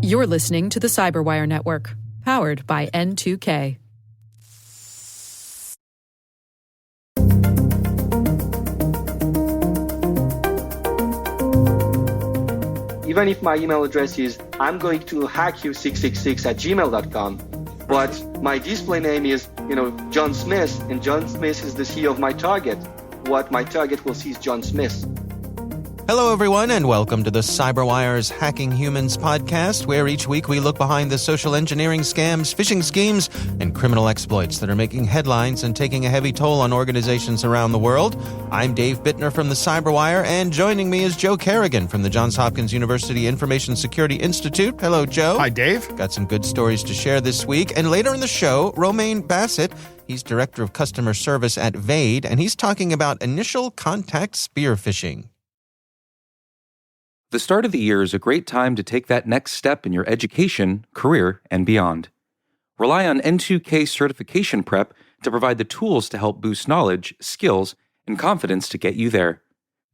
You're listening to the Cyberwire Network, powered by N2K. Even if my email address is I'm going to hack you 666 at gmail.com, but my display name is, John Smith, and John Smith is the CEO of my target. What my target will see is John Smith. Hello, everyone, and welcome to the CyberWire's Hacking Humans podcast, where each week we look behind the social engineering scams, phishing schemes, and criminal exploits that are making headlines and taking a heavy toll on organizations around the world. I'm Dave Bittner from the CyberWire, and joining me is Joe Carrigan from the Johns Hopkins University Information Security Institute. Hello, Joe. Hi, Dave. Got some good stories to share this week. And later in the show, Romain Bassett. He's Director of Customer Service at Vade, and he's talking about initial contact spear phishing. The start of the year is a great time to take that next step in your education, career, and beyond. Rely on N2K certification prep to provide the tools to help boost knowledge, skills, and confidence to get you there.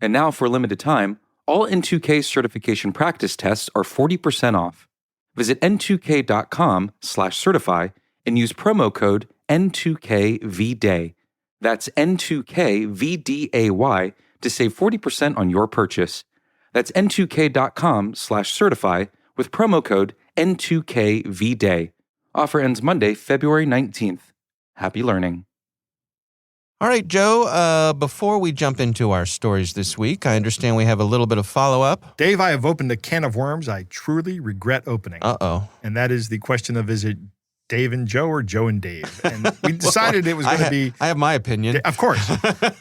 And now, for a limited time, all N2K certification practice tests are 40% off. Visit n2k.com/certify and use promo code N2KVDAY. That's N2KVDAY to save 40% on your purchase. That's n2k.com/certify with promo code N2KVDAY. Offer ends Monday, February 19th. Happy learning. All right, Joe, before we jump into our stories this week, I understand we have a little bit of follow-up. Dave, I have opened a can of worms I truly regret opening. Uh-oh. And that is the question of, is it Dave and Joe or Joe and Dave? And we decided it was going to be... I have my opinion. Of course.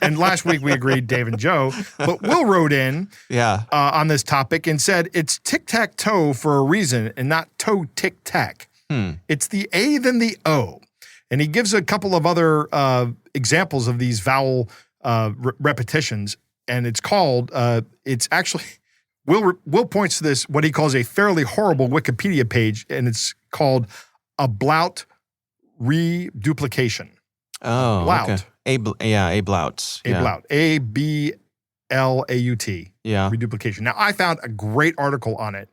And last week we agreed Dave and Joe. But Will wrote in on this topic and said it's tic-tac-toe for a reason and not toe-tic-tac. It's the A then the O. And he gives a couple of other examples of these vowel repetitions. And it's called, it's actually... Will points to this, what he calls a fairly horrible Wikipedia page, and it's called ablaut reduplication. Oh, ablaut. Okay. Ablaut. Ablaut. A-B-L-A-U-T. Yeah. Reduplication. Now, I found a great article on it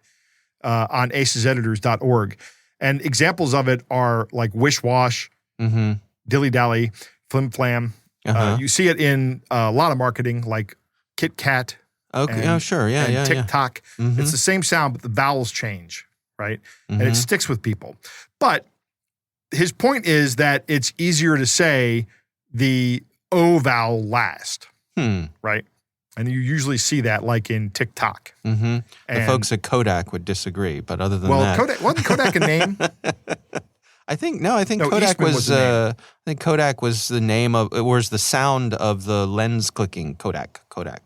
on aceseditors.org, and examples of it are like wish-wash, dilly-dally, flim-flam. You see it in a lot of marketing, like Kit Kat. Okay. Sure. Yeah. TikTok. It's the same sound, but the vowels change, right? And it sticks with people. But his point is that it's easier to say the O vowel last, right? And you usually see that like in TikTok. The folks at Kodak would disagree, but other than that... Well, Kodak, wasn't Kodak a name? I think Kodak was I think Kodak was the name of, it was the sound of the lens clicking. Kodak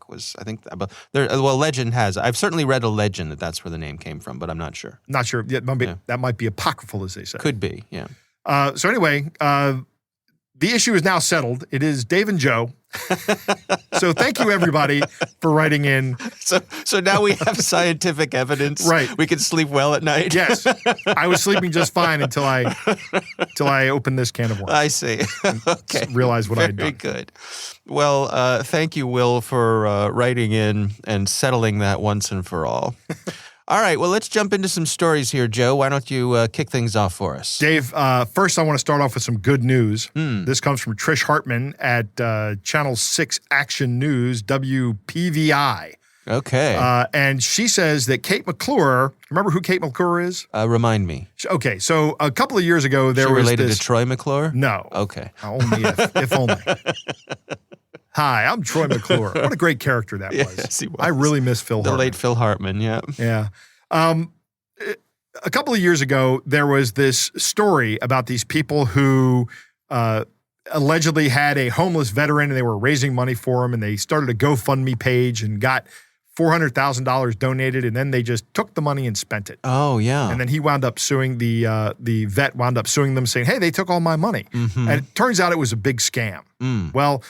was, I think, legend has, I've certainly read a legend that that's where the name came from, but I'm not sure. Not sure. That might be apocryphal, as they say. Could be, yeah. So anyway, the issue is now settled. It is Dave and Joe. So thank you, everybody, for writing in. So now we have scientific evidence. Right. We can sleep well at night. Yes. I was sleeping just fine until I opened this can of worms. I see. Okay. Realized what I had done. Very good. Well, thank you, Will, for writing in and settling that once and for all. All right, well, let's jump into some stories here, Joe. Why don't you kick things off for us? Dave, first I want to start off with some good news. This comes from Trish Hartman at Channel 6 Action News, WPVI. Okay. And she says that Kate McClure, remember who Kate McClure is? Remind me. Okay, so a couple of years ago there was related to Troy McClure? No. Okay. Only if only. Hi, I'm Troy McClure. What a great character that was. Yes, he was. I really miss Phil Hartman. The late Phil Hartman, yeah. Yeah. A couple of years ago, there was this story about these people who allegedly had a homeless veteran and they were raising money for him, and they started a GoFundMe page and got $400,000 donated, and then they just took the money and spent it. Oh, yeah. And then he wound up suing the vet wound up suing them, saying, hey, they took all my money. And it turns out it was a big scam. Well,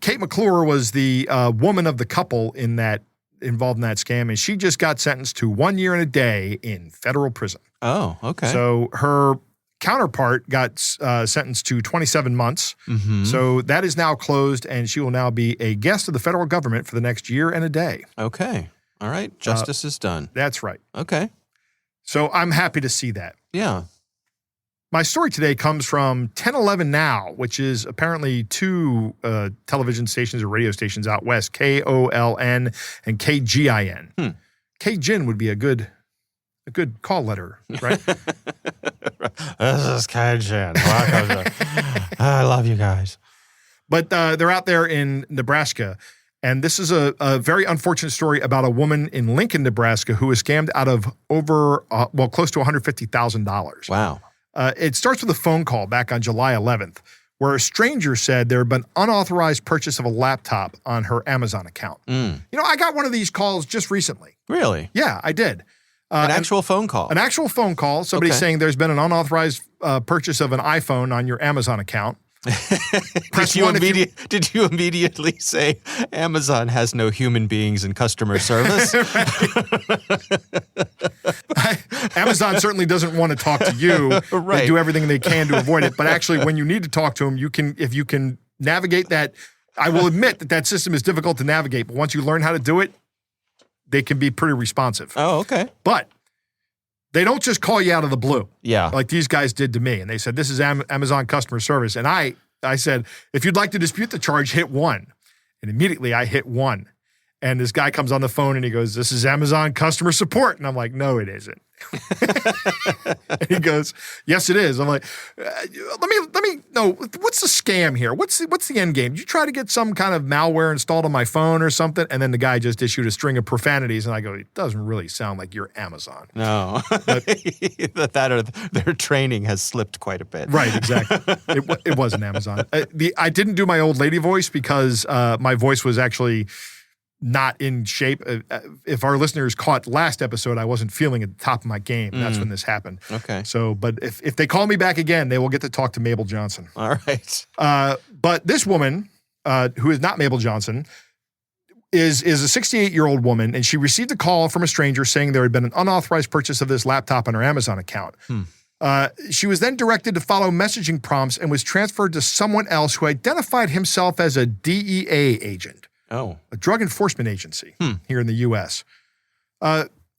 Kate McClure was the woman of the couple involved in that scam, and she just got sentenced to 1 year and a day in federal prison. Oh, okay. So her counterpart got sentenced to 27 months. So that is now closed, and she will now be a guest of the federal government for the next year and a day. Okay. All right. Justice is done. That's right. Okay. So I'm happy to see that. Yeah. My story today comes from 1011 Now, which is apparently two television stations or radio stations out west, KOLN and KGIN. KGIN would be a good call letter, right? This is KGIN. I love you guys. But they're out there in Nebraska, and this is a very unfortunate story about a woman in Lincoln, Nebraska, who was scammed out of close to $150,000. Wow. It starts with a phone call back on July 11th, where a stranger said there had been unauthorized purchase of a laptop on her Amazon account. You know, I got one of these calls just recently. Really? Yeah, I did. An actual phone call? An actual phone call. Somebody saying there's been an unauthorized purchase of an iPhone on your Amazon account. Did you immediately say Amazon has no human beings in customer service? Amazon certainly doesn't want to talk to you. Right. They do everything they can to avoid it. But actually, when you need to talk to them, if you can navigate that, I will admit that system is difficult to navigate. But once you learn how to do it, they can be pretty responsive. Oh, okay. But they don't just call you out of the blue. Yeah. Like these guys did to me. And they said, this is Amazon customer service. And I said, if you'd like to dispute the charge, hit 1. And immediately I hit 1. And this guy comes on the phone and he goes, this is Amazon customer support. And I'm like, no, it isn't. And he goes, yes, it is. I'm like, let me know, what's the scam here? What's the end game? Did you try to get some kind of malware installed on my phone or something? And then the guy just issued a string of profanities. And I go, it doesn't really sound like you're Amazon. No. But, their training has slipped quite a bit. Right, exactly. It wasn't Amazon. I didn't do my old lady voice because my voice was actually not in shape. If our listeners caught last episode, I wasn't feeling at the top of my game. That's when this happened. Okay. So, but if they call me back again, they will get to talk to Mabel Johnson. All right. But this woman, who is not Mabel Johnson, is a 68-year-old woman, and she received a call from a stranger saying there had been an unauthorized purchase of this laptop on her Amazon account. She was then directed to follow messaging prompts and was transferred to someone else who identified himself as a DEA agent. Oh. A drug enforcement agency here in the U.S.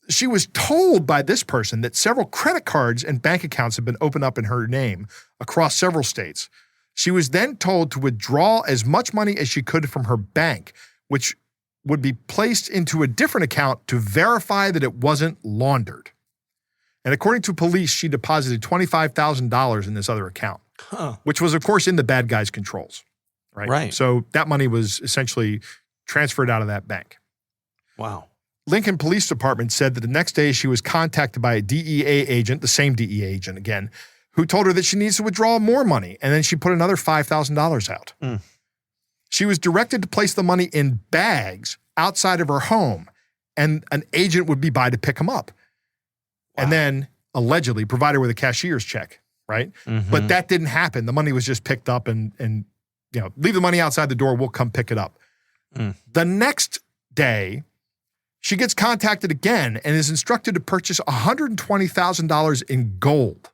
She was told by this person that several credit cards and bank accounts had been opened up in her name across several states. She was then told to withdraw as much money as she could from her bank, which would be placed into a different account to verify that it wasn't laundered. And according to police, she deposited $25,000 in this other account, which was, of course, in the bad guy's controls. Right. So that money was essentially transferred out of that bank. Wow. Lincoln Police Department said that the next day she was contacted by a DEA agent, the same DEA agent again, who told her that she needs to withdraw more money. And then she put another $5,000 out. She was directed to place the money in bags outside of her home, and an agent would be by to pick them up. Wow. And then allegedly provide her with a cashier's check, right? But that didn't happen. The money was just picked up and you know, leave the money outside the door, we'll come pick it up. The next day, she gets contacted again and is instructed to purchase $120,000 in gold.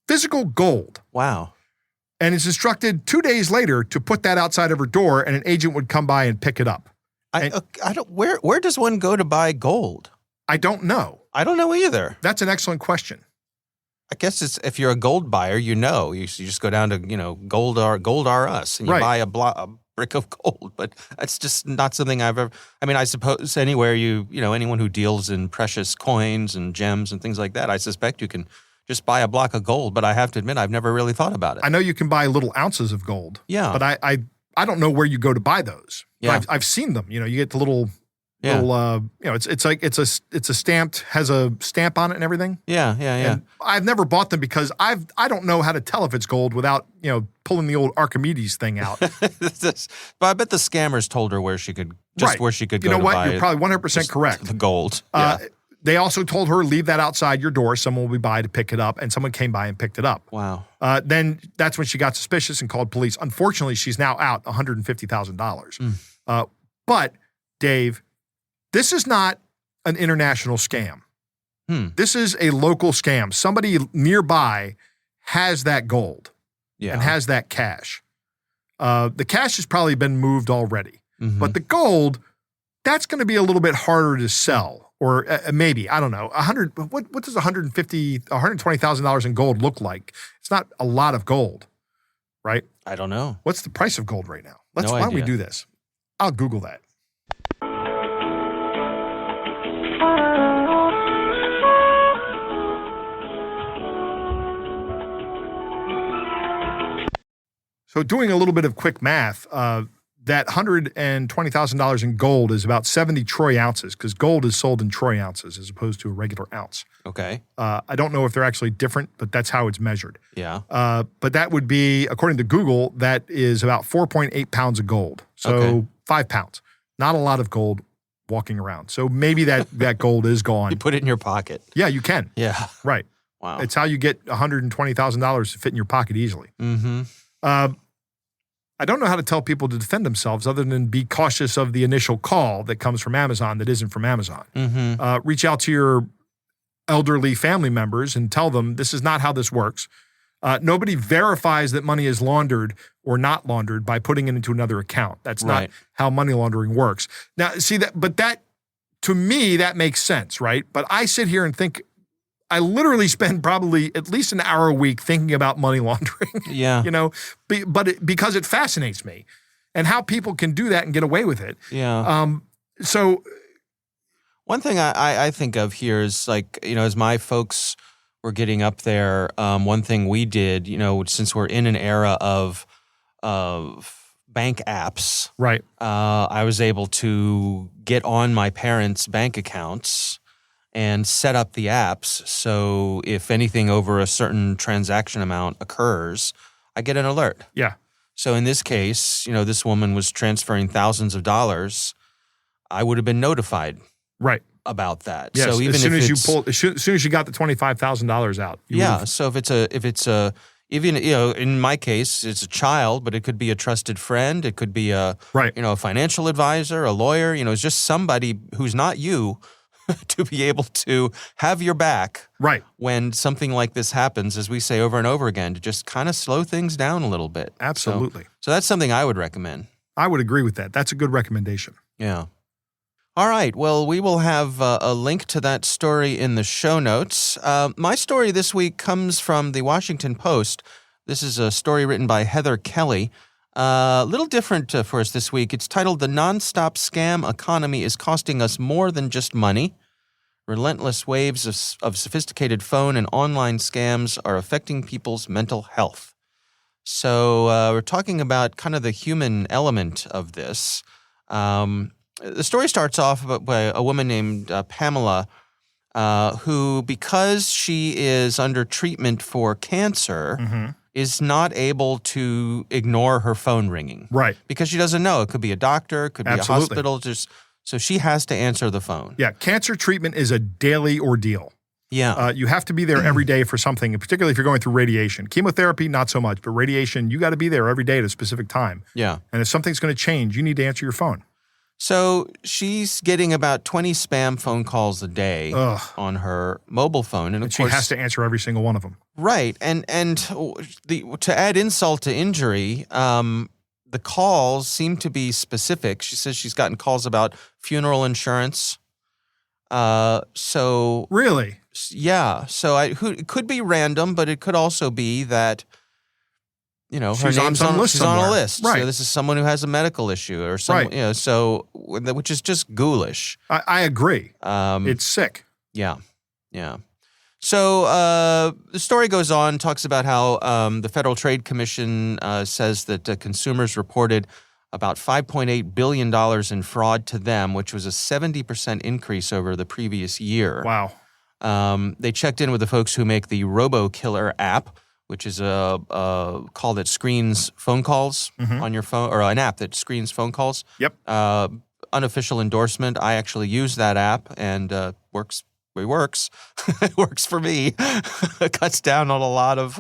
Physical gold. Wow. And is instructed 2 days later to put that outside of her door and an agent would come by and pick it up. I don't, where does one go to buy gold? I don't know. I don't know either. That's an excellent question. I guess it's if you're a gold buyer, you just go down to Gold R Us and you buy a brick of gold. But that's just not something I've ever. I mean, I suppose anywhere anyone who deals in precious coins and gems and things like that, I suspect you can just buy a block of gold. But I have to admit, I've never really thought about it. I know you can buy little ounces of gold. Yeah, but I don't know where you go to buy those. Yeah, I've seen them. You get the little. Yeah. It's like it's a stamped, has a stamp on it and everything. Yeah. And I've never bought them because I don't know how to tell if it's gold without pulling the old Archimedes thing out. But I bet the scammers told her where she could where she could go. You know to what? buy You're probably 100% correct. The gold. They also told her leave that outside your door. Someone will be by to pick it up, and someone came by and picked it up. Wow. Then that's when she got suspicious and called police. Unfortunately, she's now out $150,000. But Dave, this is not an international scam. This is a local scam. Somebody nearby has that gold and has that cash. The cash has probably been moved already. But the gold, that's going to be a little bit harder to sell, or maybe, I don't know. What does $120,000 in gold look like? It's not a lot of gold, right? I don't know. What's the price of gold right now? Why don't we do this? I'll Google that. So doing a little bit of quick math, that $120,000 in gold is about 70 troy ounces, because gold is sold in troy ounces as opposed to a regular ounce. Okay. I don't know if they're actually different, but that's how it's measured. Yeah. But that would be, according to Google, that is about 4.8 pounds of gold. So 5 pounds. Not a lot of gold walking around. So maybe that gold is gone. You put it in your pocket. Yeah, you can. Yeah. Right. Wow. It's how you get $120,000 to fit in your pocket easily. Mm-hmm. I don't know how to tell people to defend themselves other than be cautious of the initial call that comes from Amazon that isn't from Amazon. Mm-hmm. Reach out to your elderly family members and tell them this is not how this works. Nobody verifies that money is laundered or not laundered by putting it into another account. That's not how money laundering works. Now, see that, but that, to me, that makes sense, right? But I sit here and think, I literally spend probably at least an hour a week thinking about money laundering. Yeah. Because it fascinates me and how people can do that and get away with it. Yeah. So one thing I think of here is as my folks were getting up there, one thing we did, since we're in an era of bank apps, right? I was able to get on my parents' bank accounts and set up the apps. So if anything over a certain transaction amount occurs, I get an alert. Yeah. So in this case, this woman was transferring thousands of dollars. I would have been notified. Right. About that. Yes, So even as soon as you got the $25,000 out. So even in my case, it's a child, but it could be a trusted friend. It could be a financial advisor, a lawyer. It's just somebody who's not you to be able to have your back. Right. When something like this happens, as we say over and over again, to just kind of slow things down a little bit. Absolutely. So that's something I would recommend. I would agree with that. That's a good recommendation. Yeah. All right. Well, we will have a link to that story in the show notes. My story this week comes from the Washington Post. This is a story written by Heather Kelly. A little different for us this week. It's titled, "The Nonstop Scam Economy is Costing Us More Than Just Money. Relentless waves of sophisticated phone and online scams are affecting people's mental health." So we're talking about kind of the human element of this. The story starts off by a woman named Pamela, who, because she is under treatment for cancer, is not able to ignore her phone ringing. Right. Because she doesn't know. It could be a doctor, it could be a hospital. So she has to answer the phone. Yeah, cancer treatment is a daily ordeal. Yeah. You have to be there every day for something, particularly if you're going through radiation. Chemotherapy, not so much, but radiation, you got to be there every day at a specific time. Yeah. And if something's going to change, you need to answer your phone. So she's getting about 20 spam phone calls a day on her mobile phone. And of she course, has to answer every single one of them. Right. And to add insult to injury, the calls seem to be specific. She says she's gotten calls about funeral insurance. So really? Yeah. So it could be random, but it could also be that her name's on a list. Right. So this is someone who has a medical issue or something, which is just ghoulish. I agree. It's sick. Yeah. Yeah. So the story goes on, talks about how the Federal Trade Commission says that consumers reported about $5.8 billion in fraud to them, which was a 70% increase over the previous year. Wow. They checked in with the folks who make the RoboKiller app, which is a call that screens phone calls on your phone, or an app that screens phone calls. Yep. Unofficial endorsement. I actually use that app, and works. It works. It works for me. It cuts down on a lot of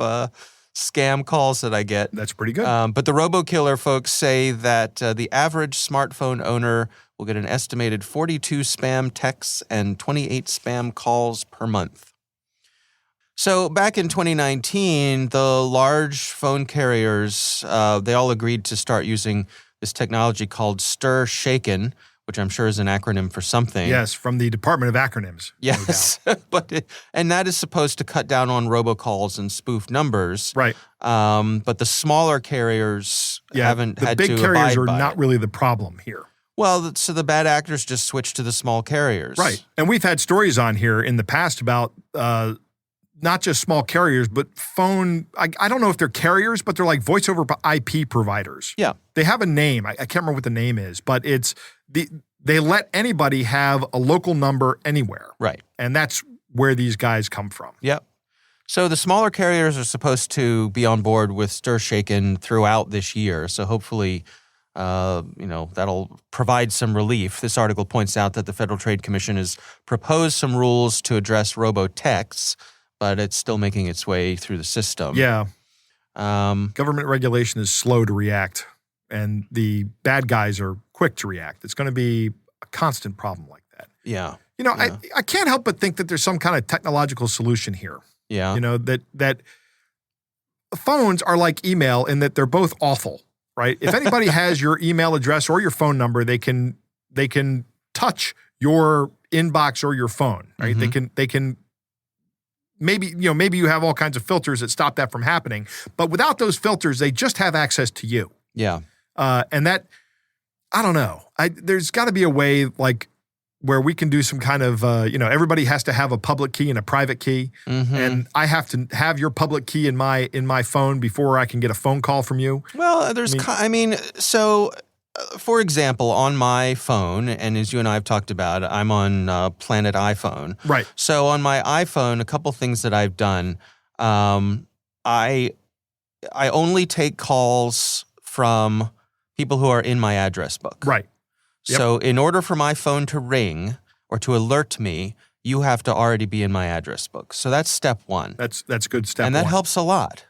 scam calls that I get. That's pretty good. But the RoboKiller folks say that the average smartphone owner will get an estimated 42 spam texts and 28 spam calls per month. So back in 2019, the large phone carriers, they all agreed to start using this technology called STIR/SHAKEN, which I'm sure is an acronym for something. Yes, from the Department of Acronyms. Yes, No doubt. and that is supposed to cut down on robocalls and spoof numbers. Right. But the smaller carriers haven't had to The big carriers abide are by not it. really the problem here. Well, so the bad actors just switch to the small carriers. Right. And we've had stories on here in the past about not just small carriers, but phone. I don't know if they're carriers, but they're like voice over IP providers. Yeah. They have a name. I can't remember what the name is, but they let anybody have a local number anywhere. Right. And that's where these guys come from. Yep. So the smaller carriers are supposed to be on board with STIR/SHAKEN throughout this year. So hopefully, that'll provide some relief. This article points out that the Federal Trade Commission has proposed some rules to address robotechs, but it's still making its way through the system. Yeah. Government regulation is slow to react, and the bad guys are quick to react. It's going to be a constant problem like that. Yeah. I can't help but think that there's some kind of technological solution here. Yeah. That phones are like email in that they're both awful, right? If anybody has your email address or your phone number, they can touch your inbox or your phone, right? Mm-hmm. They can maybe you have all kinds of filters that stop that from happening, but without those filters, they just have access to you. Yeah. And that, I don't know. There's got to be a way like where we can do some kind of, everybody has to have a public key and a private key. Mm-hmm. And I have to have your public key in my phone before I can get a phone call from you. Well, for example, on my phone, and as you and I have talked about, I'm on Planet iPhone. Right. So on my iPhone, a couple things that I've done, I only take calls from people who are in my address book. Right. Yep. So in order for my phone to ring or to alert me, you have to already be in my address book. So that's step one. That's good step and that one. helps a lot.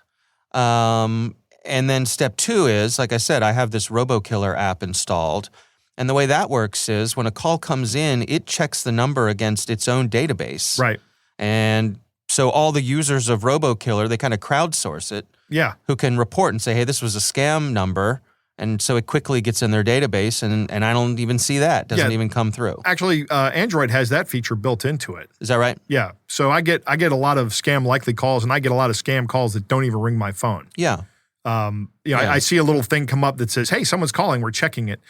And then step two is, like I said, I have this RoboKiller app installed. And the way that works is when a call comes in, it checks the number against its own database. Right. And so all the users of RoboKiller, they kind of crowdsource it. Yeah. Who can report and say, hey, this was a scam number. And so it quickly gets in their database, and I don't even see that. It doesn't even come through. Actually, Android has that feature built into it. Is that right? Yeah. So I get a lot of scam likely calls, and I get a lot of scam calls that don't even ring my phone. Yeah. I see a little thing come up that says, hey, someone's calling, we're checking it.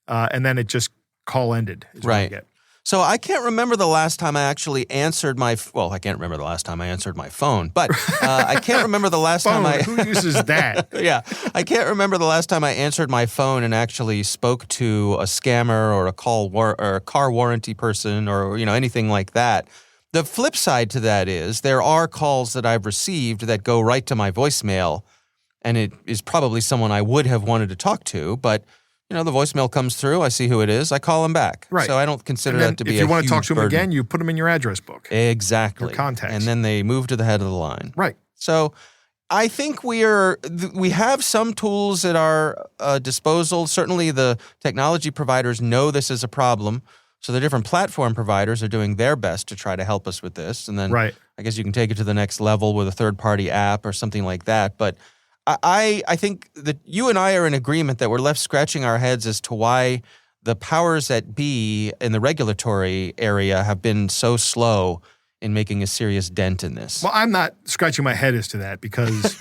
And then it just call ended. Is what I get. So I can't remember the last time I actually answered I can't remember the last time I answered my phone, but I can't remember the last time Who uses that? Yeah. I can't remember the last time I answered my phone and actually spoke to a scammer or a car warranty person or, anything like that. The flip side to that is there are calls that I've received that go right to my voicemail, and it is probably someone I would have wanted to talk to, but the voicemail comes through, I see who it is, I call them back. Right. So I don't consider that to be a huge if you want to talk to them burden. again, you put them in your address book. Exactly. Your contacts. And then they move to the head of the line. Right. So I think we have some tools at our disposal. Certainly the technology providers know this is a problem. So the different platform providers are doing their best to try to help us with this. And then I guess you can take it to the next level with a third-party app or something like that. But I think that you and I are in agreement that we're left scratching our heads as to why the powers that be in the regulatory area have been so slow in making a serious dent in this. Well, I'm not scratching my head as to that because...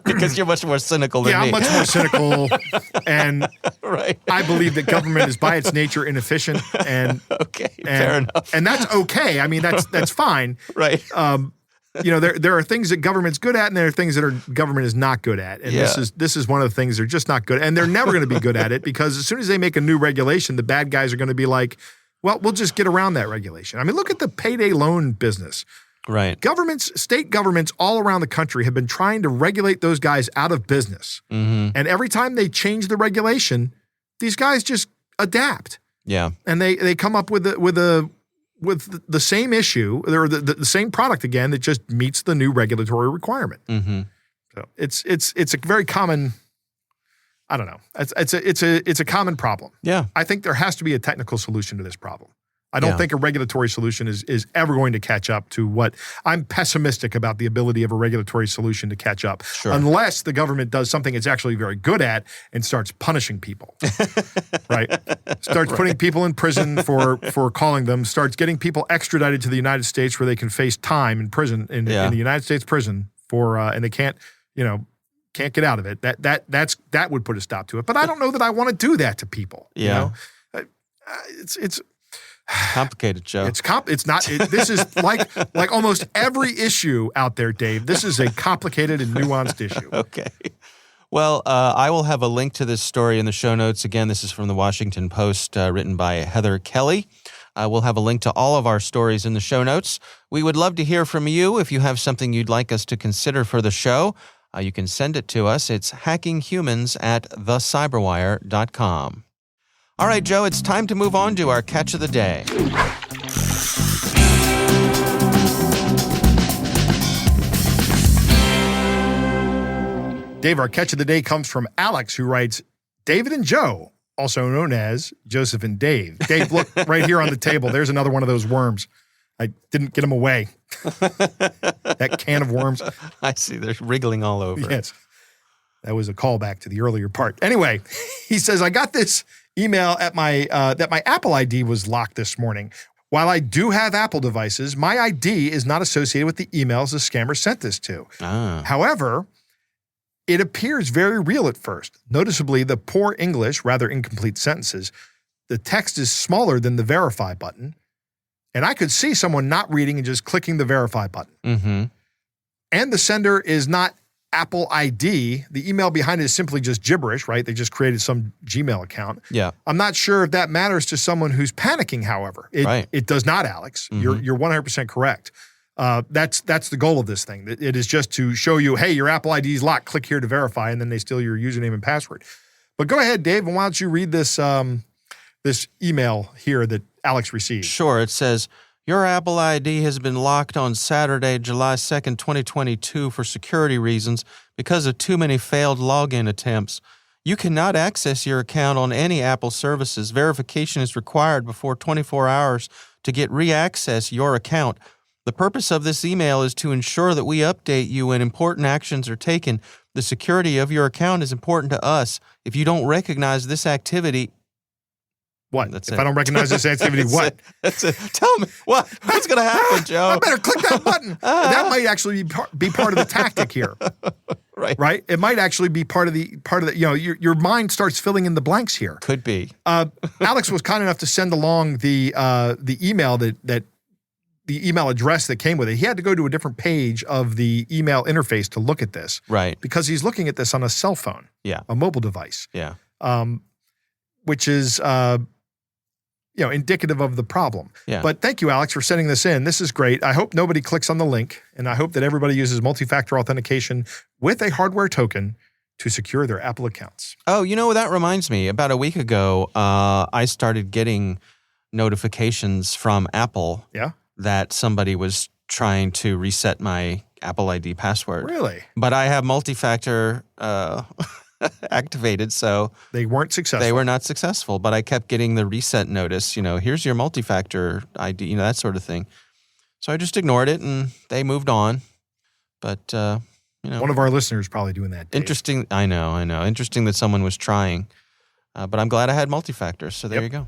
because you're much more cynical than me. Yeah, I'm much more cynical. And right. I believe that government is by its nature inefficient. And fair enough. And that's okay. I mean, that's fine. Right. There are things that government's good at, and there are things that government is not good at. And this is one of the things they're just not good at. And they're never going to be good at it because as soon as they make a new regulation, the bad guys are going to be like, well, we'll just get around that regulation. I mean, look at the payday loan business. Right. State governments all around the country have been trying to regulate those guys out of business. Mm-hmm. And every time they change the regulation, these guys just adapt. Yeah. And they come up with the same issue or the same product again that just meets the new regulatory requirement. Mm-hmm. So it's a very common. I don't know. It's a common problem. Yeah. I think there has to be a technical solution to this problem. I don't think a regulatory solution is ever going to catch up to what I'm pessimistic about the ability of a regulatory solution to catch up, unless the government does something it's actually very good at and starts punishing people, right? Starts putting people in prison for calling them, starts getting people extradited to the United States where they can face time in prison, in the United States prison for, and they can't get out of it. That would put a stop to it. But I don't know that I want to do that to people. Yeah. You know? It's complicated, Joe. It's not. This is like almost every issue out there, Dave. This is a complicated and nuanced issue. Okay. Well, I will have a link to this story in the show notes. Again, this is from the Washington Post, written by Heather Kelly. We'll have a link to all of our stories in the show notes. We would love to hear from you. If you have something you'd like us to consider for the show, you can send it to us. It's hackinghumans@thecyberwire.com. All right, Joe, it's time to move on to our catch of the day. Dave, our catch of the day comes from Alex, who writes, David and Joe, also known as Joseph and Dave. Dave, look right here on the table. There's another one of those worms. I didn't get them away. That can of worms. I see. They're wriggling all over. Yes. That was a callback to the earlier part. Anyway, he says, I got this email at that my Apple ID was locked this morning. While I do have Apple devices, my ID is not associated with the emails the scammer sent this to. However, it appears very real at first. Noticeably, the poor English, rather incomplete sentences, the text is smaller than the verify button, and I could see someone not reading and just clicking the verify button. Mm-hmm. And the sender is not Apple ID. The email behind it is simply just gibberish, right? They just created some Gmail account. Yeah. I'm not sure if that matters to someone who's panicking, however. It does not, Alex. Mm-hmm. You're 100% correct. That's the goal of this thing. It is just to show you, hey, your Apple ID is locked. Click here to verify, and then they steal your username and password. But go ahead, Dave, and why don't you read this this email here that Alex received? Sure. It says, your Apple ID has been locked on Saturday, July 2nd, 2022 for security reasons because of too many failed login attempts. You cannot access your account on any Apple services. Verification is required before 24 hours to get re-access your account. The purpose of this email is to ensure that we update you when important actions are taken. The security of your account is important to us. If you don't recognize this activity... What? If I don't recognize this activity, what? That's it. Tell me, what's going to happen, Joe? I better click that button. That might actually be part of the tactic here. Right? It might actually be part of the, your mind starts filling in the blanks here. Could be. Alex was kind enough to send along the email the email address that came with it. He had to go to a different page of the email interface to look at this. Right. Because he's looking at this on a cell phone. Yeah. A mobile device. Yeah. Which is, indicative of the problem. Yeah. But thank you, Alex, for sending this in. This is great. I hope nobody clicks on the link, and I hope that everybody uses multi-factor authentication with a hardware token to secure their Apple accounts. Oh, that reminds me. About a week ago, I started getting notifications from Apple that somebody was trying to reset my Apple ID password. Really? But I have multi-factor activated, so they weren't successful. They were not successful, but I kept getting the reset notice, here's your multi-factor ID, that sort of thing. So I just ignored it and they moved on. But, one of our listeners probably doing that. Dave. Interesting. I know. Interesting that someone was trying, but I'm glad I had multi-factor. So there you go.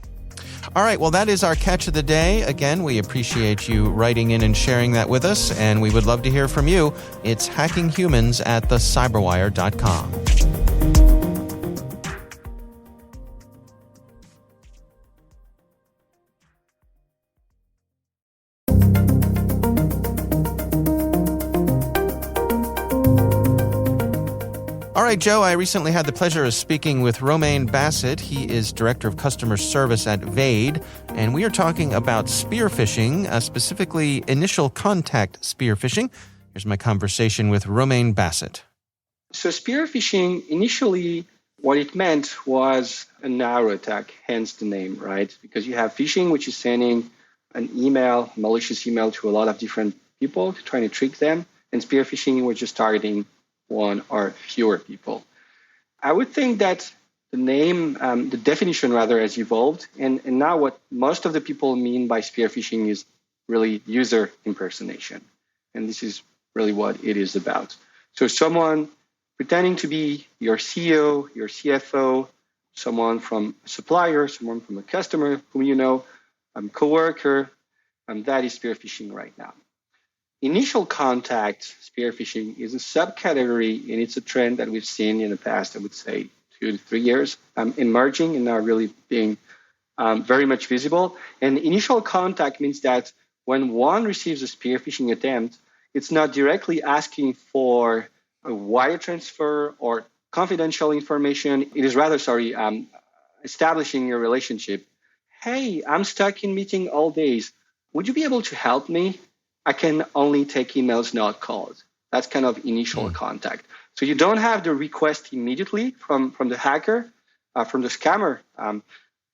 All right. Well, that is our catch of the day. Again, we appreciate you writing in and sharing that with us, and we would love to hear from you. It's hackinghumans@thecyberwire.com. All right, Joe, I recently had the pleasure of speaking with Romain Bassett. He is Director of Customer Service at Vade, and we are talking about spear phishing, specifically initial contact spear phishing. Here's my conversation with Romain Bassett. So spear phishing, initially, what it meant was a narrow attack, hence the name, right? Because you have phishing, which is sending an email, malicious email to a lot of different people, trying to trick them, and spear phishing, we're just targeting one or fewer people. I would think that the definition rather has evolved. And now what most of the people mean by spear phishing is really user impersonation. And this is really what it is about. So someone pretending to be your CEO, your CFO, someone from a supplier, someone from a customer whom you know, coworker, that is spear phishing right now. Initial contact spear phishing is a subcategory, and it's a trend that we've seen in the past, I would say, 2 to 3 years, emerging and now really being very much visible. And initial contact means that when one receives a spear phishing attempt, it's not directly asking for a wire transfer or confidential information. It is rather, establishing a relationship. Hey, I'm stuck in meeting all days. Would you be able to help me? I can only take emails, not calls. That's kind of initial contact. So you don't have the request immediately from the hacker, from the scammer,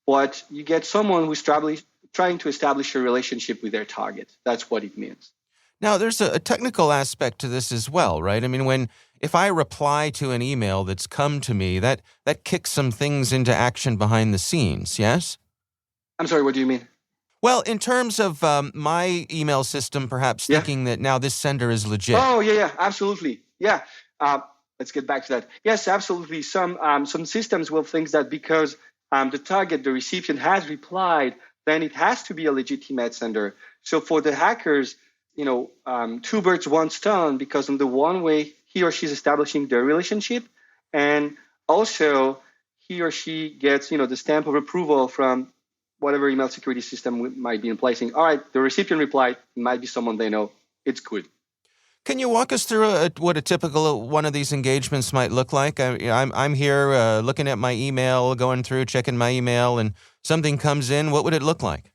but you get someone who's trying to establish a relationship with their target. That's what it means. Now, there's a technical aspect to this as well, right? I mean, if I reply to an email that's come to me, that kicks some things into action behind the scenes, yes? I'm sorry, what do you mean? Well, in terms of my email system, perhaps thinking that now this sender is legit. Oh, yeah, absolutely. Yeah. Let's get back to that. Yes, absolutely. Some systems will think that because the target, the recipient has replied, then it has to be a legitimate sender. So for the hackers, two birds, one stone, because in the one way he or she is establishing their relationship, and also he or she gets, the stamp of approval from whatever email security system might be in placing. All right, the recipient replied, it might be someone they know. It's good. Can you walk us through what a typical one of these engagements might look like? I'm here looking at my email, going through, checking my email, and something comes in. What would it look like?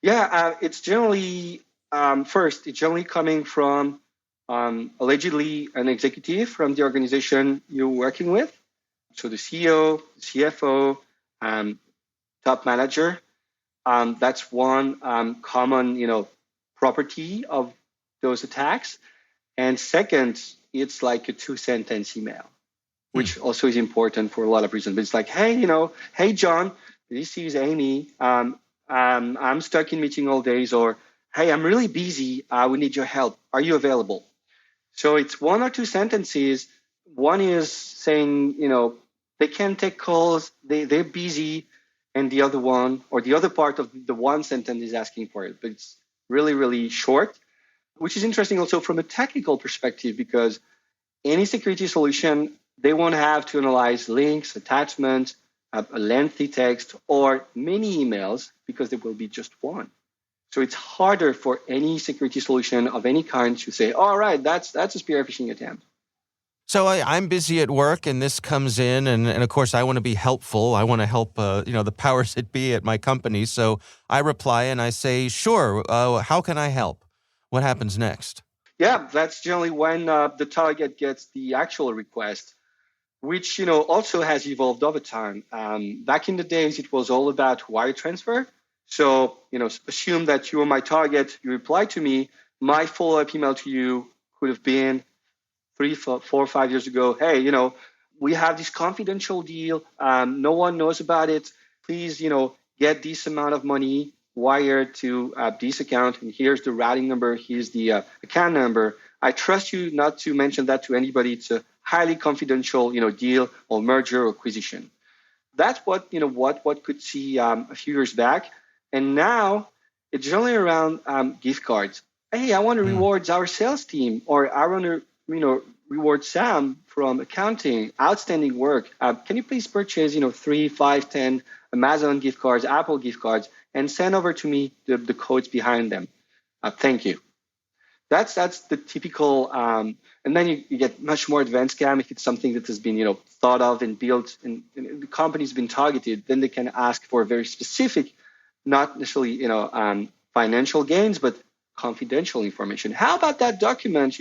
Yeah, it's generally, it's generally coming from allegedly an executive from the organization you're working with. So the CEO, the CFO, top manager. That's one common, property of those attacks. And second, it's like a 2-sentence email, which also is important for a lot of reasons. But it's like, hey, John, this is Amy. I'm stuck in meeting all days, or hey, I'm really busy. We need your help. Are you available? So it's 1 or 2 sentences. One is saying, they can't take calls. They're busy. And the other one, or the other part of the one sentence is asking for it. But it's really, really short, which is interesting also from a technical perspective, because any security solution, they won't have to analyze links, attachments, a lengthy text, or many emails, because there will be just one. So it's harder for any security solution of any kind to say, all right, that's a spear phishing attempt. So I'm busy at work, and this comes in, and of course I want to be helpful. I want to help, the powers that be at my company. So I reply and I say, sure, how can I help? What happens next? Yeah, that's generally when the target gets the actual request, which, also has evolved over time. Back in the days, it was all about wire transfer. So, assume that you are my target, you reply to me, my follow-up email to you could have been 3, 4, 5 years ago. Hey, we have this confidential deal. No one knows about it. Please, get this amount of money wired to this account. And here's the routing number. Here's the account number. I trust you not to mention that to anybody. It's a highly confidential, deal or merger or acquisition. That's what, what could see a few years back. And now it's generally around gift cards. Hey, I want to reward our sales team, or I want to, reward Sam from accounting, outstanding work. Can you please purchase, 3, 5, 10 Amazon gift cards, Apple gift cards, and send over to me the codes behind them? Thank you. That's the typical, and then you get much more advanced scam if it's something that has been, thought of and built, and the company's been targeted. Then they can ask for very specific, not necessarily, financial gains, but confidential information. How about that document,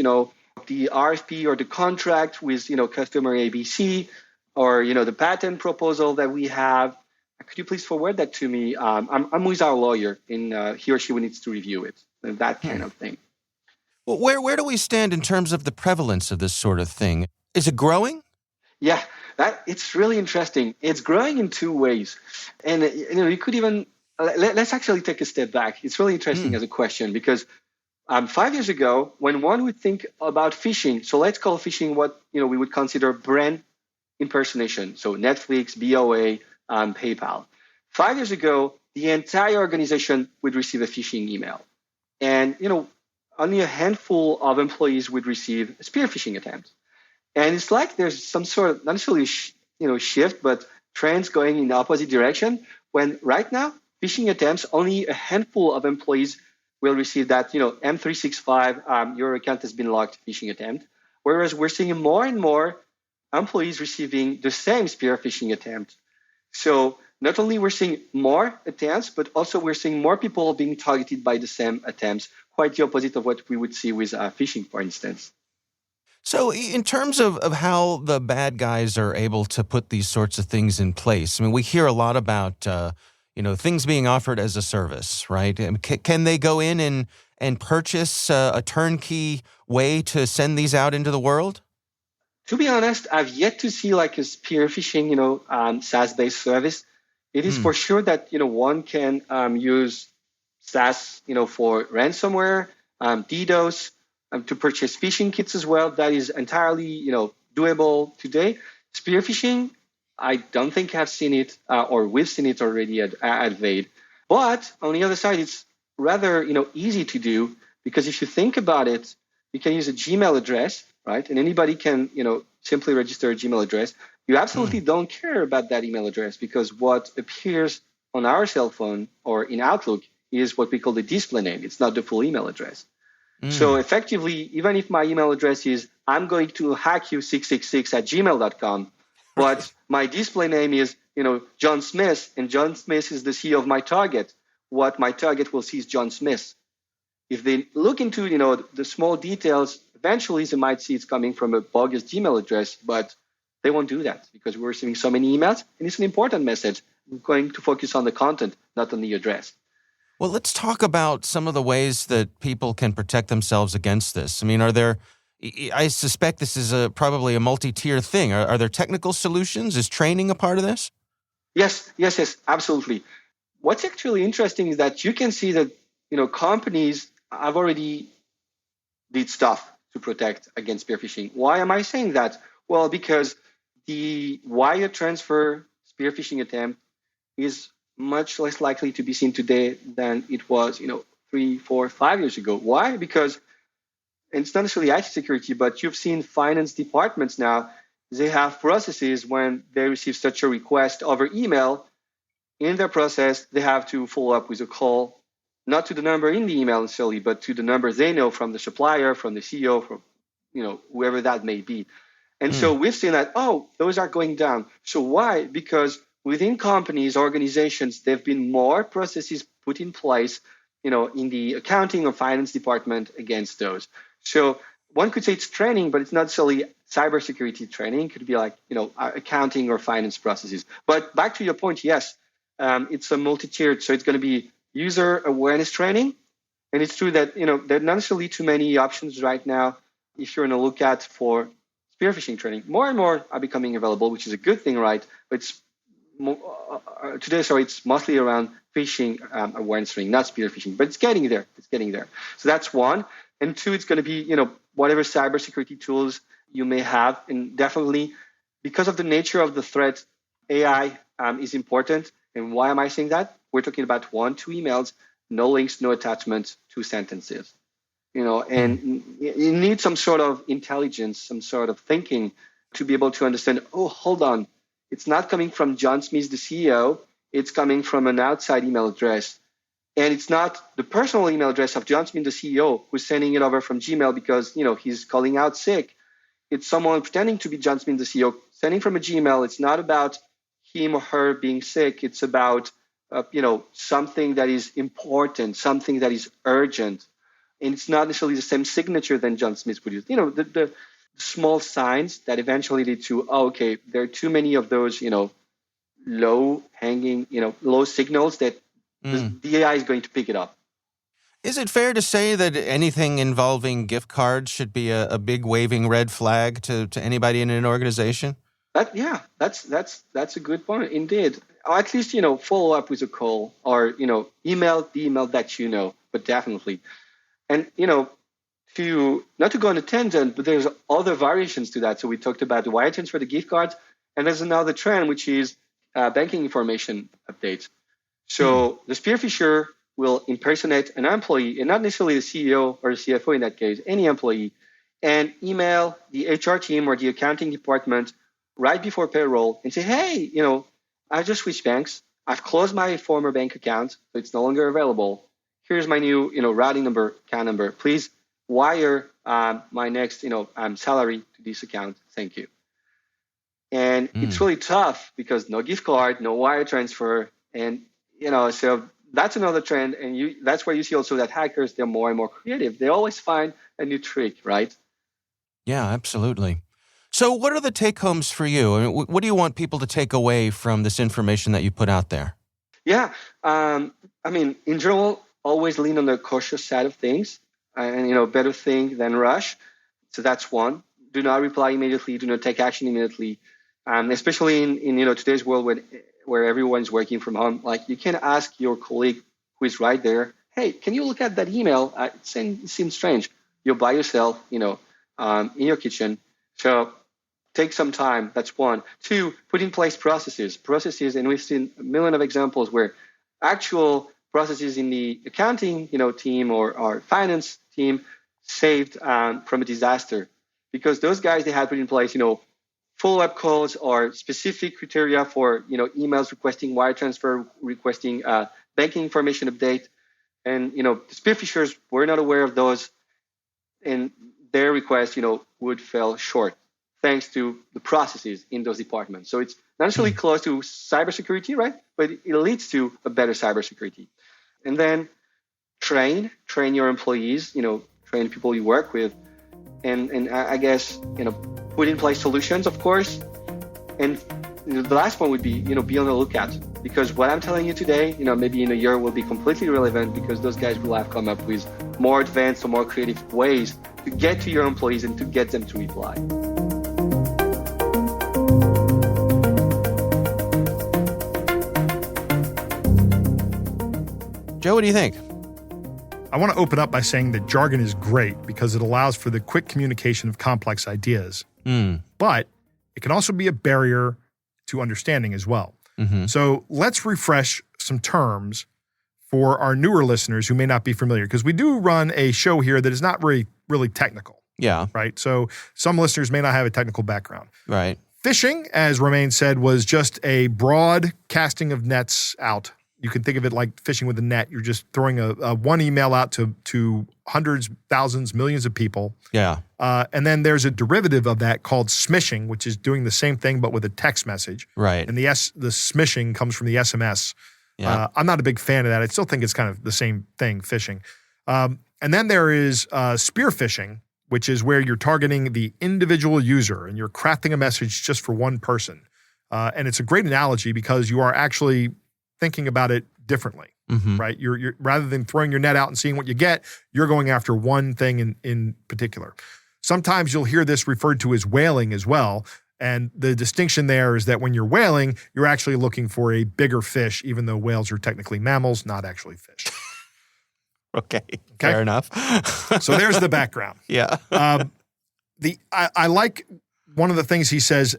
the RFP or the contract with, customer ABC, or, the patent proposal that we have? Could you please forward that to me? I'm with our lawyer, and he or she needs to review it, and that kind of thing. Well, where do we stand in terms of the prevalence of this sort of thing? Is it growing? Yeah, that it's really interesting. It's growing in two ways. And, you could even, let's actually take a step back. It's really interesting as a question because 5 years ago, when one would think about phishing, so let's call phishing what, we would consider brand impersonation. So Netflix, BOA, PayPal. 5 years ago, the entire organization would receive a phishing email. And, only a handful of employees would receive a spear phishing attempt. And it's like there's some sort of, not necessarily, shift, but trends going in the opposite direction. When right now, phishing attempts, only a handful of employees will receive that, M365, your account has been locked phishing attempt. Whereas we're seeing more and more employees receiving the same spear phishing attempt. So not only we're seeing more attempts, but also we're seeing more people being targeted by the same attempts, quite the opposite of what we would see with phishing, for instance. So in terms of how the bad guys are able to put these sorts of things in place, I mean, we hear a lot about, things being offered as a service, right? Can they go in and purchase a turnkey way to send these out into the world? To be honest, I've yet to see like a spear phishing, SaaS-based service. It is for sure that, one can use SaaS, for ransomware, DDoS, to purchase phishing kits as well. That is entirely, doable today. Spear phishing, I don't think I've seen it or we've seen it already at Vade. But on the other side, it's rather, easy to do because if you think about it, you can use a Gmail address, right? And anybody can, simply register a Gmail address. You absolutely don't care about that email address because what appears on our cell phone or in Outlook is what we call the display name. It's not the full email address. So effectively, even if my email address is I'm going to hack you 666 at gmail.com, but my display name is, John Smith, and John Smith is the CEO of my target, what my target will see is John Smith. If they look into, the small details, eventually they might see it's coming from a bogus Gmail address, but they won't do that because we're receiving so many emails, and it's an important message. We're going to focus on the content, not on the address. Well, let's talk about some of the ways that people can protect themselves against this. I mean, I suspect this is probably a multi-tier thing. Are there technical solutions? Is training a part of this? Yes, absolutely. What's actually interesting is that you can see that, companies have already did stuff to protect against spear phishing. Why am I saying that? Well, because the wire transfer spear phishing attempt is much less likely to be seen today than it was, 3, 4, 5 years ago. Why? Because and it's not necessarily IT security, but you've seen finance departments now, they have processes when they receive such a request over email. In their process, they have to follow up with a call, not to the number in the email necessarily, but to the number they know from the supplier, from the CEO, from whoever that may be. And so we've seen that, those are going down. So why? Because within companies, organizations, there have been more processes put in place, in the accounting or finance department against those. So one could say it's training, but it's not necessarily cybersecurity training. It could be like, accounting or finance processes. But back to your point, yes, it's a multi-tiered. So it's going to be user awareness training. And it's true that, there are not necessarily too many options right now if you're on a lookout for spear phishing training. More and more are becoming available, which is a good thing, right? But it's mostly around phishing awareness training, not spear phishing, but it's getting there. So that's one. And two, it's going to be, whatever cybersecurity tools you may have. And definitely, because of the nature of the threat, AI is important. And why am I saying that? We're talking about 1, 2 emails, no links, no attachments, 2 sentences. And you need some sort of intelligence, some sort of thinking to be able to understand, hold on. It's not coming from John Smith, the CEO. It's coming from an outside email address. And it's not the personal email address of John Smith, the CEO, who's sending it over from Gmail because, he's calling out sick. It's someone pretending to be John Smith, the CEO, sending from a Gmail. It's not about him or her being sick. It's about, something that is important, something that is urgent. And it's not necessarily the same signature than John Smith would use. The small signs that eventually lead to, there are too many of those, low signals that the AI is going to pick it up. Is it fair to say that anything involving gift cards should be a big waving red flag to anybody in an organization? That's a good point indeed. Or at least, follow up with a call or, email the email that but definitely. And, not to go on a tangent, but there's other variations to that. So we talked about the wire transfer, the gift cards, and there's another trend, which is banking information updates. So the spearfisher will impersonate an employee, and not necessarily the CEO or the CFO in that case, any employee, and email the HR team or the accounting department right before payroll and say, hey, I've just switched banks. I've closed my former bank account, so it's no longer available. Here's my new, routing number, account number. Please wire my next, salary to this account. Thank you. And it's really tough because no gift card, no wire transfer, and so that's another trend. And that's where you see also that hackers, they're more and more creative. They always find a new trick, right? Yeah, absolutely. So what are the take-homes for you? I mean, what do you want people to take away from this information that you put out there? Yeah. In general, always lean on the cautious side of things and, better think than rush. So that's one. Do not reply immediately. Do not take action immediately. Especially in today's world where everyone's working from home. Like, you can ask your colleague who is right there, hey, can you look at that email? It seems strange. You're by yourself, in your kitchen. So take some time. That's one. Two, put in place processes, and we've seen a million of examples where actual processes in the accounting, team or finance team saved from a disaster, because those guys, they had put in place, follow-up calls or specific criteria for, emails requesting wire transfer, requesting banking information update, and the spearfishers were not aware of those, and their request, would fall short, thanks to the processes in those departments. So it's not necessarily close to cybersecurity, right? But it leads to a better cybersecurity. And then train your employees, train people you work with, and I guess, put in place solutions, of course. And the last one would be, be on the lookout, because what I'm telling you today, maybe in a year will be completely irrelevant, because those guys will have come up with more advanced or more creative ways to get to your employees and to get them to reply. Joe, what do you think? I want to open up by saying that jargon is great because it allows for the quick communication of complex ideas. But it can also be a barrier to understanding as well. So let's refresh some terms for our newer listeners who may not be familiar, because we do run a show here that is not really technical. Yeah. Right? So some listeners may not have a technical background. Right. Phishing, as Romain said, was just a broad casting of nets out. You can think of it like fishing with a net. You're just throwing a one email out to hundreds, thousands, millions of people. Yeah. And then there's a derivative of that called smishing, which is doing the same thing but with a text message. Right. And the smishing comes from the SMS. Yeah. I'm not a big fan of that. I still think it's kind of the same thing, phishing. And then there is spear phishing, which is where you're targeting the individual user and you're crafting a message just for one person. And it's a great analogy because you are actually thinking about it differently, right? You're rather than throwing your net out and seeing what you get, you're going after one thing in particular. Sometimes you'll hear this referred to as whaling as well. And the distinction there is that when you're whaling, you're actually looking for a bigger fish, even though whales are technically mammals, not actually fish. Okay, fair enough. So there's the background. Yeah. I like one of the things he says,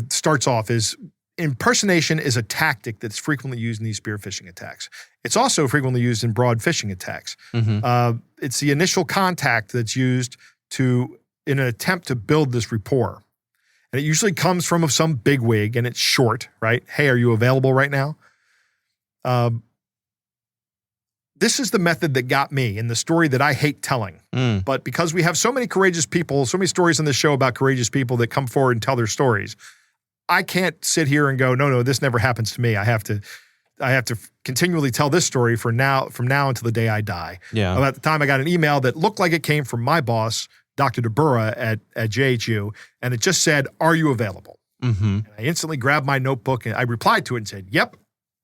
starts off is, impersonation is a tactic that's frequently used in these spear phishing attacks. It's also frequently used in broad phishing attacks. It's the initial contact that's used in an attempt to build this rapport. And it usually comes from some bigwig, and it's short, right? Hey, are you available right now? This is the method that got me in the story that I hate telling. But because we have so many courageous people, so many stories on this show about courageous people that come forward and tell their stories, I can't sit here and go, no, this never happens to me. I have to continually tell this story from now until the day I die. Yeah. About the time I got an email that looked like it came from my boss, Dr. DeBurra at JHU, and it just said, "Are you available?" And I instantly grabbed my notebook and I replied to it and said, "Yep,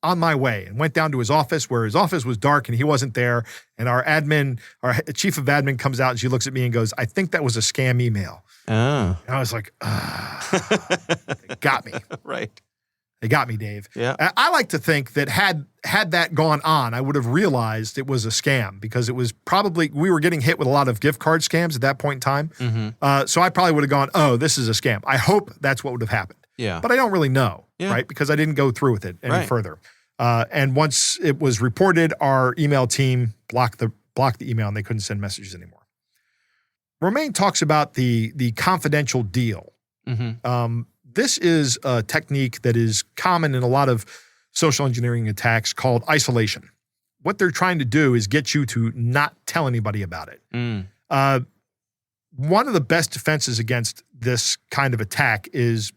on my way and went down to his office where his office was dark and he wasn't there. And our chief of admin comes out and she looks at me and goes, I think that was a scam email. Oh. And I was like, they got me. Right. They got me, Dave. Yeah. I like to think that had that gone on, I would have realized it was a scam because it was probably, we were getting hit with a lot of gift card scams at that point in time. Mm-hmm. So I probably would have gone, oh, this is a scam. I hope that's what would have happened. Yeah. But I don't really know, Yeah. right? Because I didn't go through with it any Right. further. And once it was reported, our email team blocked the email and they couldn't send messages anymore. Romain talks about the confidential deal. Mm-hmm. This is a technique that is common in a lot of social engineering attacks called isolation. What they're trying to do is get you to not tell anybody about it. One of the best defenses against this kind of attack is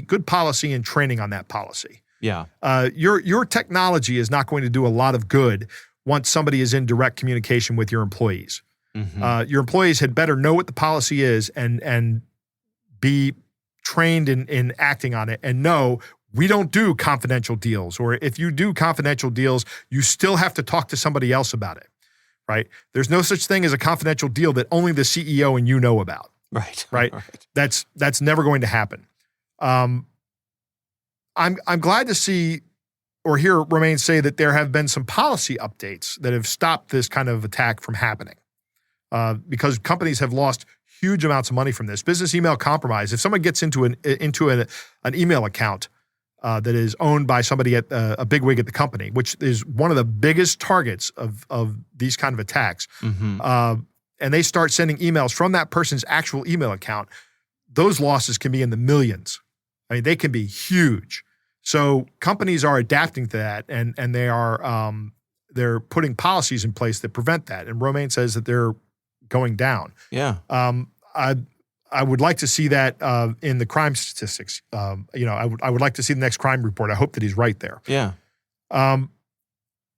good policy and training on that policy. Yeah. Your technology is not going to do a lot of good once somebody is in direct communication with your employees. Mm-hmm. Your employees had better know what the policy is and be trained in acting on it and know we don't do confidential deals, or if you do confidential deals, you still have to talk to somebody else about it, right? There's no such thing as a confidential deal that only the CEO and you know about. Right. Right. That's never going to happen. I'm glad to see or hear Romain say that there have been some policy updates that have stopped this kind of attack from happening because companies have lost huge amounts of money from this. Business email compromise. If someone gets into an email account that is owned by somebody at a bigwig at the company, which is one of the biggest targets of these kind of attacks, and they start sending emails from that person's actual email account, those losses can be in the millions. I mean, they can be huge. So companies are adapting to that, and they are they're putting policies in place that prevent that. And Romain says that they're going down. Yeah. I would like to see that in the crime statistics. I would like to see the next crime report. I hope that he's right there. Yeah.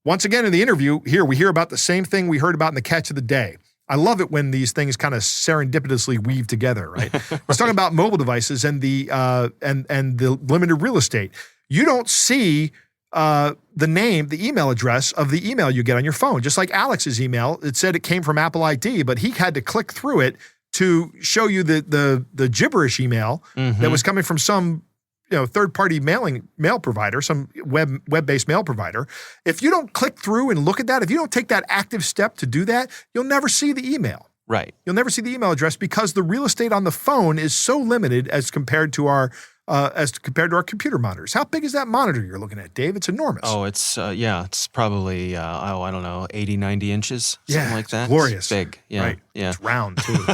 Once again, in the interview here, we hear about the same thing we heard about in the catch of the day. I love it when these things kind of serendipitously weave together, right? Let's talk about mobile devices and the limited real estate. You don't see the name, the email address of the email you get on your phone. Just like Alex's email, it said it came from Apple ID, but he had to click through it to show you the gibberish email that was coming from some third-party mail provider, some web-based mail provider. If you don't click through and look at that, if you don't take that active step to do that, you'll never see the email. Right. You'll never see the email address because the real estate on the phone is so limited as compared to our computer monitors. How big is that monitor you're looking at, Dave? It's enormous. Oh, it's probably, I don't know, 80, 90 inches, something like that. Glorious. It's big. Yeah. Right. Yeah. It's round too.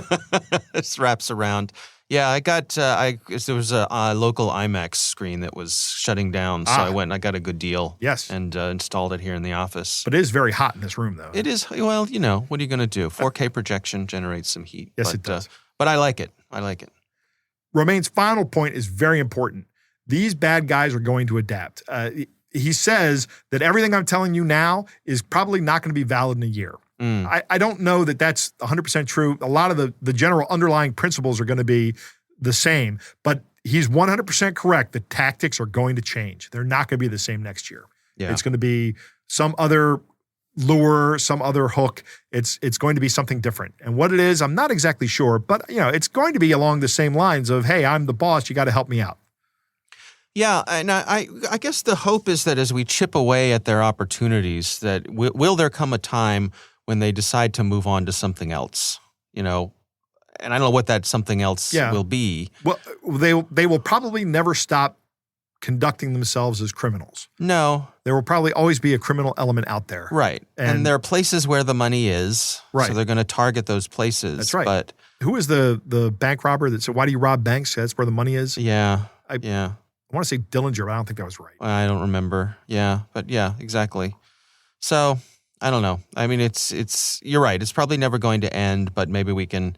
It wraps around. Yeah, I got, there was a local IMAX screen that was shutting down, so I went and I got a good deal. Yes. And installed it here in the office. But it is very hot in this room, though. It is, well, what are you going to do? 4K projection generates some heat. Yes, it does. But I like it. Romain's final point is very important. These bad guys are going to adapt. He says that everything I'm telling you now is probably not going to be valid in a year. I don't know that that's 100% true. A lot of the general underlying principles are going to be the same, but he's 100% correct. The tactics are going to change. They're not going to be the same next year. Yeah. It's going to be some other lure, some other hook. It's going to be something different. And what it is, I'm not exactly sure, but it's going to be along the same lines of, hey, I'm the boss. You got to help me out. Yeah, and I guess the hope is that as we chip away at their opportunities, that will there come a time when they decide to move on to something else, and I don't know what that something else will be. Well, they will probably never stop conducting themselves as criminals. No. There will probably always be a criminal element out there. Right. And there are places where the money is. Right. So they're going to target those places. That's right. But who is the bank robber that said, why do you rob banks? That's where the money is. Yeah. I want to say Dillinger, but I don't think that was right. I don't remember. Yeah. But yeah, exactly. So I don't know. I mean, it's you're right. It's probably never going to end, but maybe we can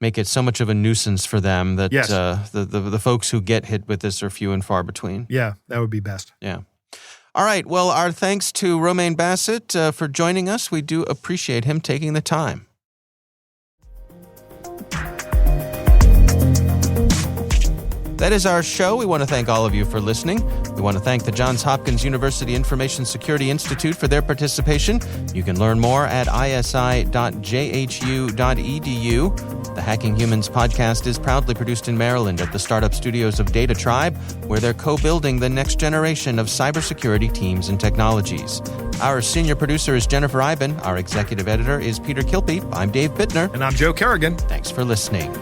make it so much of a nuisance for them that the folks who get hit with this are few and far between. Yeah, that would be best. Yeah. All right. Well, our thanks to Romain Bassett for joining us. We do appreciate him taking the time. That is our show. We want to thank all of you for listening. We want to thank the Johns Hopkins University Information Security Institute for their participation. You can learn more at isi.jhu.edu. The Hacking Humans podcast is proudly produced in Maryland at the startup studios of Data Tribe, where they're co-building the next generation of cybersecurity teams and technologies. Our senior producer is Jennifer Iben. Our executive editor is Peter Kilpe. I'm Dave Bittner. And I'm Joe Kerrigan. Thanks for listening.